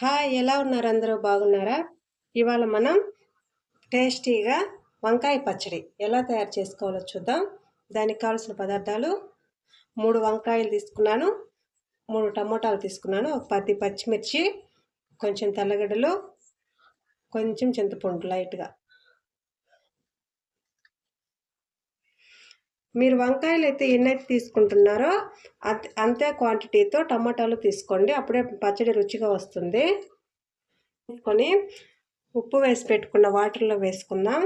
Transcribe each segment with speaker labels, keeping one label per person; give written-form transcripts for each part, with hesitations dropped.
Speaker 1: Hi, ఎలా ఉన్నారు? అందరూ బాగున్నారా? ఇవాళ మనం టేస్టీగా వంకాయ పచ్చడి ఎలా తయారు చేసుకోవాలో చూద్దాం. దానికి కావాల్సిన పదార్థాలు: 3 వంకాయలు తీసుకున్నాను, 3 టమోటాలు తీసుకున్నాను, ఒక 10 పచ్చిమిర్చి, కొంచెం తెల్లగడ్డలు, కొంచెం చింతపండు లైట్గా. మీరు వంకాయలు అయితే ఎన్నైతే తీసుకుంటున్నారో అంతే క్వాంటిటీతో టమాటాలు తీసుకోండి, అప్పుడే పచ్చడి రుచిగా వస్తుంది. తీసుకొని ఉప్పు వేసి పెట్టుకున్న వాటర్లో వేసుకుందాం.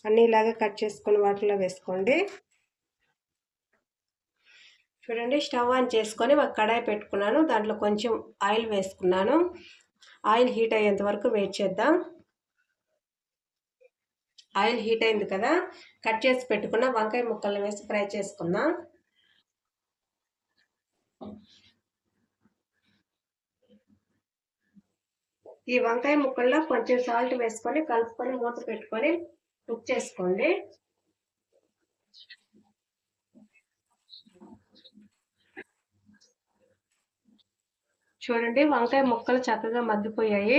Speaker 1: అన్నీ ఇలాగా కట్ చేసుకొని వాటర్లో వేసుకోండి. చూడండి, స్టవ్ ఆన్ చేసుకొని ఒక కడాయి పెట్టుకున్నాను, దాంట్లో కొంచెం ఆయిల్ వేసుకున్నాను. ఆయిల్ హీట్ అయ్యేంత వరకు వెయిట్ చేద్దాం. ఆయిల్ హీట్ అయింది కదా, కట్ చేసి పెట్టుకున్న వంకాయ ముక్కలు వేసి ఫ్రై చేసుకుందాం. ఈ వంకాయ ముక్కల్లో కొంచెం సాల్ట్ వేసుకొని కలుపుకొని మూత పెట్టుకొని కుక్ చేసుకోండి. చూడండి, వంకాయ ముక్కలు చక్కగా మగ్గిపోయాయి.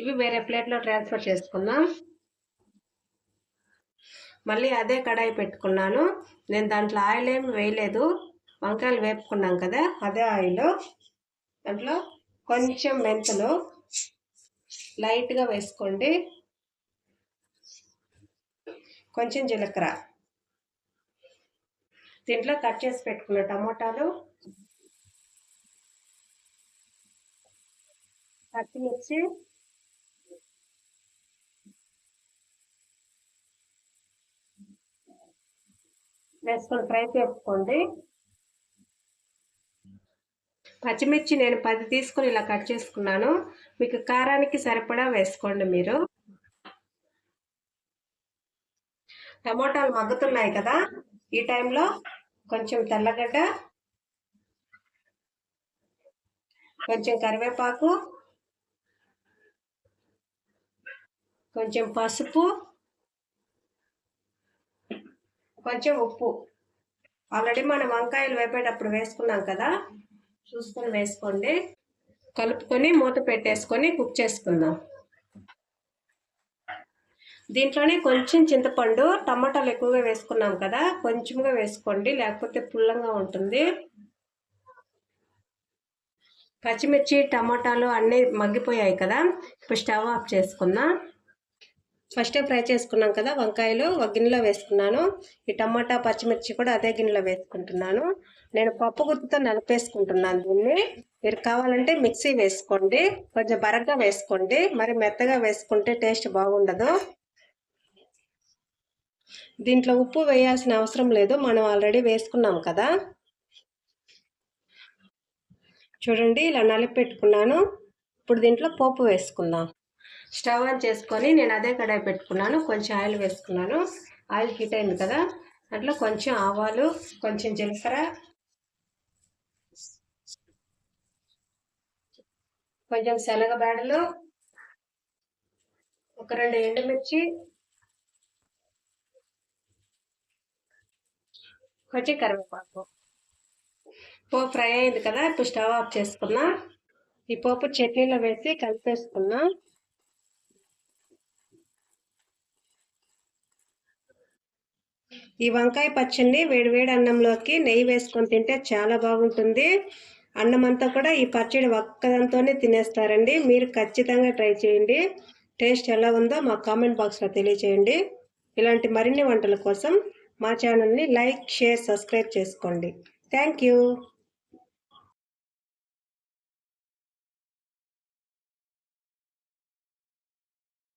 Speaker 1: ఇవి వేరే ప్లేట్లో ట్రాన్స్ఫర్ చేసుకుందాం. మళ్ళీ అదే కడాయి పెట్టుకున్నాను. నేను దాంట్లో ఆయిల్ ఏమి వేయలేదు, వంకాయలు వేపుకున్నాం కదా అదే ఆయిల్. దాంట్లో కొంచెం మెంతులు లైట్గా వేసుకోండి, కొంచెం జీలకర్ర, దీంట్లో కట్ చేసి పెట్టుకున్న టమోటాలు, పచ్చిమిర్చి, వేసుకొని ఫ్రై చేసుకోండి. పచ్చిమిర్చి నేను 10 తీసుకొని ఇలా కట్ చేసుకున్నాను, మీకు కారానికి సరిపడా వేసుకోండి మీరు. టమోటాలు మగ్గుతున్నాయి కదా, ఈ టైంలో కొంచెం తెల్లగడ్డ, కొంచెం కరివేపాకు, కొంచెం పసుపు, కొంచెం ఉప్పు. ఆల్రెడీ మనం వంకాయలు వేపేటప్పుడు వేసుకున్నాం కదా, చూసుకొని వేసుకోండి. కలుపుకొని మూత పెట్టేసుకొని కుక్ చేసుకుందాం. దీంట్లోనే కొంచెం చింతపండు, టమాటాలు ఎక్కువగా వేసుకున్నాం కదా కొంచెంగా వేసుకోండి, లేకపోతే పుల్లంగా ఉంటుంది. పచ్చిమిర్చి టమాటాలు అన్నీ మగ్గిపోయాయి కదా, ఇప్పుడు స్టవ్ ఆఫ్ చేసుకుందాం. ఫస్టే ఫ్రై చేసుకున్నాం కదా వంకాయలు, ఒక గిన్నెలో వేసుకున్నాను. ఈ టమాటా పచ్చిమిర్చి కూడా అదే గిన్నెలో వేసుకుంటున్నాను. నేను పప్పు గుత్తితో నలిపేసుకుంటున్నాను దీన్ని. మీరు కావాలంటే మిక్సీ వేసుకోండి, కొంచెం బరగ్గా వేసుకోండి, మరి మెత్తగా వేసుకుంటే టేస్ట్ బాగుండదు. దీంట్లో ఉప్పు వేయాల్సిన అవసరం లేదు, మనం ఆల్రెడీ వేసుకున్నాం కదా. చూడండి, ఇలా నలిపెట్టుకున్నాను. ఇప్పుడు దీంట్లో పోపు వేసుకుందాం. స్టవ్ ఆన్ చేసుకొని నేను అదే కడాయి పెట్టుకున్నాను, కొంచెం ఆయిల్ వేసుకున్నాను. ఆయిల్ హీట్ అయింది కదా, దాంట్లో కొంచెం ఆవాలు, కొంచెం జీలకర్ర, కొంచెం శనగబేడలు, ఒక 2 ఎండుమిర్చి, కొంచెం కరివేపాకు. పోపు ఫ్రై అయింది కదా, ఇప్పుడు స్టవ్ ఆఫ్ చేసుకున్నా. ఈ పోపు చట్నీలో వేసి కలిపేసుకున్నా. ఈ వంకాయ పచ్చడిని వేడివేడి అన్నంలోకి నెయ్యి వేసుకొని తింటే చాలా బాగుంటుంది. అన్నం అంతా కూడా ఈ పచ్చడి ఒక్కదంతోనే తినేస్తారండి. మీరు ఖచ్చితంగా ట్రై చేయండి. టేస్ట్ ఎలా ఉందో మా కామెంట్ బాక్స్లో తెలియచేయండి. ఇలాంటి మరిన్ని వంటల కోసం మా ఛానల్ని లైక్, షేర్, సబ్స్క్రైబ్ చేసుకోండి. Thank you.